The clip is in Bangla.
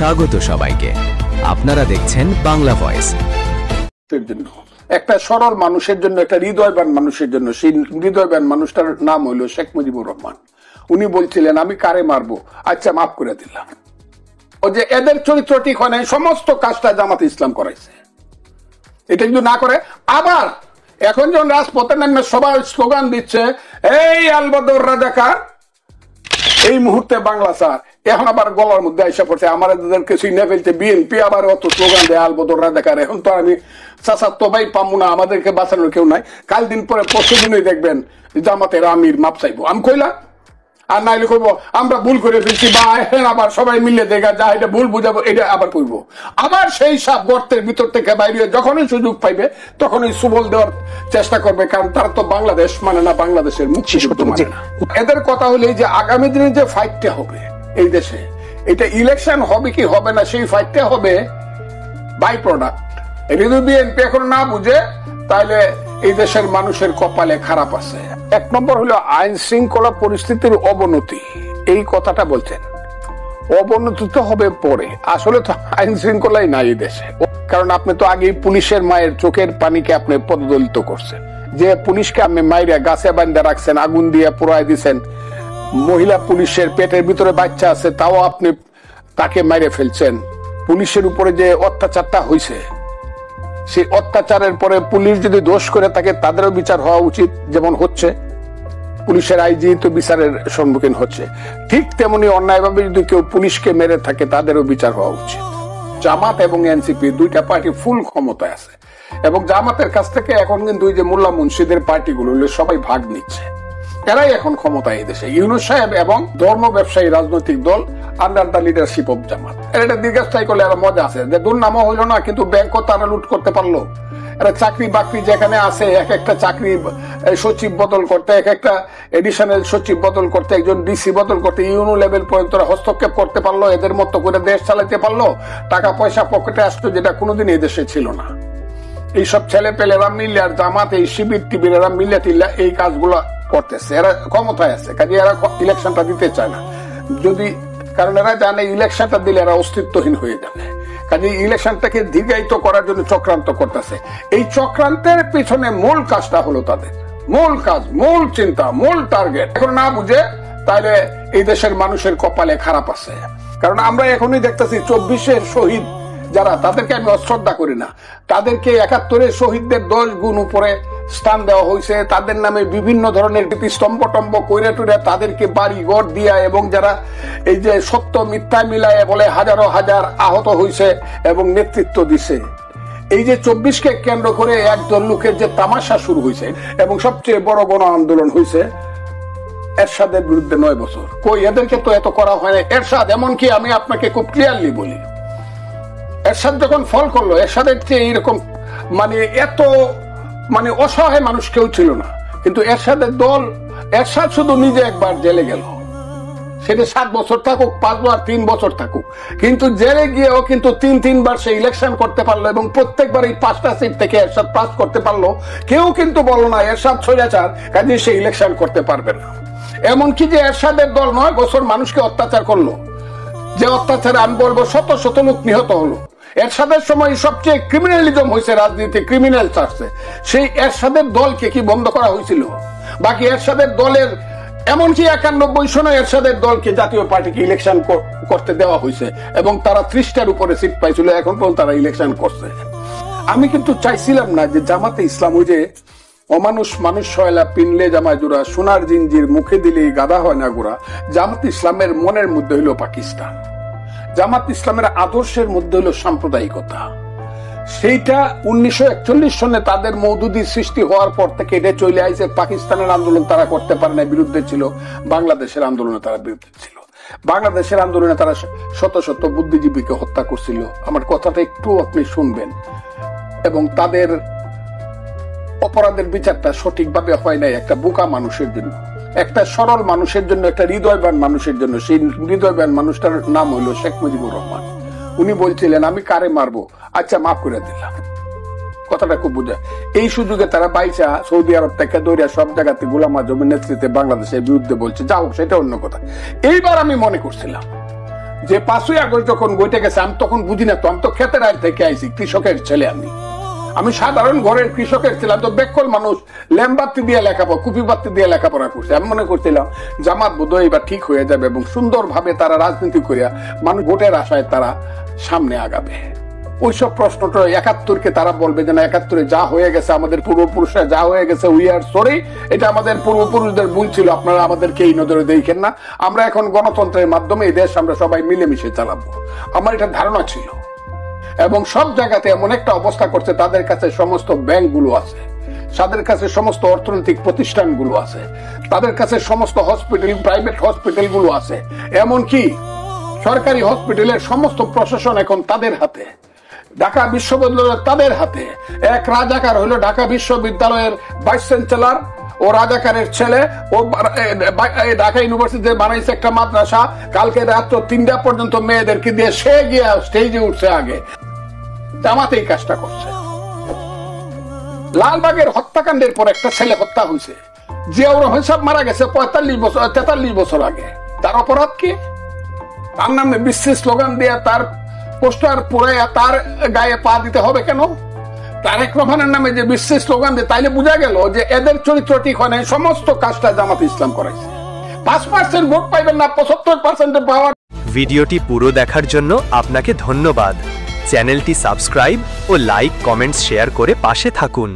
স্বাগত সবাইকে, আপনারা দেখছেন বাংলা ভয়েস। একটা সরল মানুষের জন্য, একটা হৃদয়বান মানুষের জন্য, সেই হৃদয়বান মানুষটার নাম হইল শেখ মুজিবুর রহমান। উনি বলছিলেন আমি কারে মারবো, আচ্ছা মাফ করে দিলাম। ও যে এদের চরিত্র ঠিক হয় নাই, সমস্ত কাজটা জামাত ইসলাম করাইছে। এটা কিন্তু না করে আবার এখন যখন রাজপথে নামে সবাই স্লোগান দিচ্ছে এই আলবদর রাজাকার, এই মুহূর্তে বাংলা স্যার এখন আবার গলার মধ্যে আইসা পড়ছে আমাদেরকে চিনে ফেলছে বিএনপি, আবার অত স্লোগান দেয় আলবদর রাজাকার। এখন তো আমি চাচা তো ভাই পাবো না, আমাদেরকে বাঁচানোর কেউ নাই। কাল দিন পরে পরশু দিনই দেখবেন জামাতের আমির মাপ চাইবো। আমি কইলা আর নাইলে করবো আমরা ভুল করে ফেলছি, বা এখন আবার সবাই মিলে দেখা যা এটা ভুল বুঝাবো, এটা আবার করবো। আবার সেই সাপ গর্তের ভিতর থেকে বাইরে যখনই সুযোগ পাইবে তখনই সুবল দেওয়ার চেষ্টা করবে, কারণ তারা তো বাংলাদেশ মানে না, বাংলাদেশের মুক্তিযুদ্ধ মানে না। এদের কথা হলে যে আগামী দিনে যে ফাইটটা হবে এই দেশে, এটা ইলেকশন হবে কি হবে না, সেই ফাইটটা হবে বাই প্রোডাক্ট। এটা যদি বিএনপি এখন না বুঝে তাহলে এই দেশের মানুষের কপালে খারাপ আছে। এক নম্বর হলো আইন শৃঙ্খলা পরিস্থিতির অবনতি। এই কথাটা বলছেন অবনতি তো হবে পরে, আসলে তো আইন শৃঙ্খলাই নাই এই দেশে। কারণ আপনি তো আগেই পুলিশের মায়ের চোখের পানিকে আপনি পদদলিত করছেন, যে পুলিশকে আপনি মাইরা গাছে বান্ধা রাখছেন, আগুন দিয়ে পোড়ায় দিচ্ছেন। মহিলা পুলিশের পেটের ভিতরে বাচ্চা আছে তাও আপনি তাকে মাইরে ফেলছেন। পুলিশের উপরে যে অত্যাচারটা হয়েছে, সেই অত্যাচারের পরে পুলিশ যদি দোষ করে থাকে তাদেরও বিচার হওয়া উচিত, যেমন হচ্ছে পুলিশের আইজি তো বিচারের সম্মুখীন হচ্ছে, ঠিক তেমনি অন্যায়ভাবে যদি কেউ পুলিশকে মেরে থাকে তাদেরও বিচার হওয়া উচিত। জামাত এবং এনসিপি দুইটা পার্টি ফুল ক্ষমতায় আছে, এবং জামাতের কাছ থেকে এখন কিন্তু ওই যে মোল্লা মুন্সিদের পার্টিগুলো সবাই ভাগ নিচ্ছে। এরাই এখন ক্ষমতায় এই দেশে, ইউনূস সাহেব এবং ধর্ম ব্যবসায়ী রাজনৈতিক দল আন্ডার দ্য লিডারশিপ অব জামাত। এটা দীর্ঘস্থায়ী করলে এরা মজা আছে, যে দুর্নামও হইল না কিন্তু ব্যাংকও তারা লুট করতে পারলো। এরা চাকরি বাকরি যেখানে আছে, এক একটা চাকরি সচিব বদল করতে, এক একটা এডিশনাল সচিব বদল করতে, একজন ডিসি বদল করতে, ইউনো লেভেল পর্যন্ত হস্তক্ষেপ করতে পারলো, এদের মতো করে দেশ চালাতে পারলো, টাকা পয়সা পকেটে আসতো, যেটা কোনোদিন এই দেশে ছিল না। এইসব ছেলে পেলেরা মিলে আর জামাত এই শিবির টিবির এরা মিলে টিল্লা এই কাজগুলো করতেছে। এরা ক্ষমতায় আছে, কাজে এরা ইলেকশনটা দিতে চায় না, যদি কারণ এরা জানে ইলেকশনটা দিলে এরা অস্তিত্বহীন হয়ে যাবে। কাজে ইলেকশনটাকে দীর্ঘায়িত করার জন্য চক্রান্ত করতেছে। এই চক্রান্তের পিছনে মূল কাজটা হলো তাদের মূল কাজ, মূল চিন্তা, মূল টার্গেট এখন না বুঝে তাহলে এই দেশের মানুষের কপালে খারাপ আছে। কারণ আমরা এখনই দেখতেছি 24-এর শহীদ যারা, তাদেরকে আমি অশ্রদ্ধা করি না, তাদেরকে 71-এর শহীদদের 10 গুণ উপরে স্থান দেওয়া হয়েছে। তাদের নামে বিভিন্ন ধরনের স্তম্ভ টম্ব কইরা টুইরা তাদেরকে বাড়ি ঘর দিয়া, এবং যারা এই যে সত্য মিথ্যা মিলায় বলে হাজারো হাজার আহত হয়েছে এবং নেতৃত্ব দিছে। এই যে 24-কে কেন্দ্র করে একদল লোকের যে তামাশা শুরু হয়েছে, এবং সবচেয়ে বড় গণ আন্দোলন হয়েছে এরশাদের বিরুদ্ধে 9 বছর। কই এদেরকে তো এত করা হয় না। এরশাদ, এমনকি আমি আপনাকে খুব ক্লিয়ারলি বলি, এরশাদ যখন ফল করলো, এরশাদের চেয়ে এইরকম মানে এত মানে অসহায় মানুষ কেউ ছিল না। কিন্তু এরশাদের দল, এরশাদ শুধু নিজে একবার জেলে গেল, সেটা 7 বছর থাকুক, 5 বার 3 বছর থাকুক, কিন্তু জেলে গিয়েও কিন্তু 3বার সে ইলেকশন করতে পারলো, এবং প্রত্যেকবার এই 5টা সিট থেকে এরশাদ পাস করতে পারলো। কেউ কিন্তু বললো না এরশাদ স্বৈরাচার, কাজে সে ইলেকশন করতে পারবে না। এমনকি যে এরশাদের দল 9 বছর মানুষকে অত্যাচার করলো, যে অত্যাচারে আমি বলবো শত শত লোক নিহত হলো। এরশাদের সময় সবচেয়ে ক্রিমিনালিজম হয়েছে রাজনীতি, ক্রিমিনাল চার্জে, সেই এরশাদের দলকে কি বন্ধ করা হয়েছিল? বাকি এরশাদের দলের এমনকি 91 সনে এরশাদের দলকে জাতীয় পার্টিকে ইলেকশন করতে দেওয়া হয়েছে, এবং তারা 30টার উপরে সিট পাইছিল, এখন পর্যন্ত তারা ইলেকশন করছে। আমি কিন্তু চাইছিলাম না যে জামাতে ইসলাম ওই যে অমানুষ মানুষ সয়লা পিনলে জামায় জোড়া, সোনার জিঞ্জির মুখে দিলেই গাদা হয় না গোড়া। জামাত ইসলামের মনের মধ্যে হইল পাকিস্তান, জামাত ইসলামের আদর্শের মধ্যে হলো সাম্প্রদায়িকতা। সেইটা 1941 সনে তাদের মওদুদি সৃষ্টি হওয়ার পর থেকে এটা চলে আইছে। পাকিস্তানের আন্দোলন তারা করতে পারে না, বিরুদ্ধে ছিল। বাংলাদেশের আন্দোলনে তারা বিরুদ্ধে ছিল। বাংলাদেশের আন্দোলনে তারা শত শত বুদ্ধিজীবীকে হত্যা করছিল। আমার কথাটা একটু আপনি শুনবেন, এবং তাদের অপরাধের বিচারটা সঠিকভাবে হয় নাই একটা বোকা মানুষের জন্য, একটা সরল মানুষের জন্য, একটা হৃদয়বান মানুষের জন্য। সেই হৃদয়বান মানুষটার নাম হলো শেখ মুজিবুর রহমান। উনি বলছিলেন আমি কারে মারবো, আচ্ছা মাফ করে দিলাম। কথাটা খুব বোঝায়। এই সুযোগে তারা বাইচা সৌদি আরব থেকে দৌড়িয়া সব জায়গাতে গোলাম আজমের নেতৃত্বে বাংলাদেশের বিরুদ্ধে বলছে, যাও সেটা অন্য কথা। এইবার আমি মনে করছিলাম যে 5ই আগস্ট যখন বইতে গেছে আমি তখন বুঝি না, তো আমি তো ক্ষেতের আড় থেকে আইছি, কৃষকের ছেলে, আমি সাধারণ ঘরের কৃষকের ছিলাম, তো বেকল মানুষ ল্যাম্বাত্তি দিয়ে লেখাপড়া, কুপি বাত্তি দিয়ে লেখাপড়া করছে। আমি মনে করছিলাম জামাত বোধহয় এবার ঠিক হয়ে যাবে এবং সুন্দরভাবে তারা রাজনীতি করিয়া মানুষ ভোটের আশায় তারা সামনে আগাবে। ওইসব প্রশ্নটা 71-কে তারা বলবে যে না, 71-এ যা হয়ে গেছে, আমাদের পূর্বপুরুষরা যা হয়ে গেছে, উই আর সরি, এটা আমাদের পূর্বপুরুষদের ভুল ছিল, আপনারা আমাদেরকে এই নজরে দেখেন না, আমরা এখন গণতন্ত্রের মাধ্যমে এই দেশ আমরা সবাই মিলেমিশে চালাবো। আমার এটা ধারণা ছিল। এবং সব জায়গাতে এমন একটা অবস্থা করছে, তাদের কাছে সমস্ত ব্যাংকগুলো আছে, তাদের কাছে সমস্ত অর্থনৈতিক প্রতিষ্ঠানগুলো আছে, তাদের কাছে সমস্ত হসপিটাল, প্রাইভেট হসপিটালগুলো আছে, এমনকি সরকারি হসপিটালের সমস্ত প্রশাসন এখন তাদের হাতে, ঢাকা বিশ্ববিদ্যালয় তাদের হাতে। এক রাজাকার হলো ঢাকা বিশ্ববিদ্যালয়ের ভাইস চ্যান্সেলর, ও রাজাকারের ছেলে, ও ঢাকা ইউনিভার্সিটিতে বানাইছে একটা মাদ্রাসা, কালকে রাত 3টা পর্যন্ত মেয়েদেরকে দিয়ে সে গিয়ে স্টেজে উঠছে আগে। জামাত এই কাজটা করছে। লালবাগের হত্যাকাণ্ডের পর একটা ছেলে হত্যা হয়েছে, জিয়াউর রহমান সাহেব মারা গেছে 43 বছর আগে। তার অপরাধ কি? তার নামে বিশ্বের স্লোগান দিয়ে তার পোস্টার পুরাইয়া তার গায়ে পা দিতে হবে কেন? তারেক রহমানের নামে যে বিশ্বের স্লোগান দিয়ে, তাইলে বোঝা গেল যে এদের চরিত্র ঠিক হয় না, সমস্ত কাজটা জামাত ইসলাম করাইছে। 5% ভোট পাইবেন না, 75% পাওয়ার। ভিডিওটি পুরো দেখার জন্য আপনাকে ধন্যবাদ। চ্যানেলটি সাবস্ক্রাইব ও লাইক, কমেন্টস, শেয়ার করে পাশে থাকুন।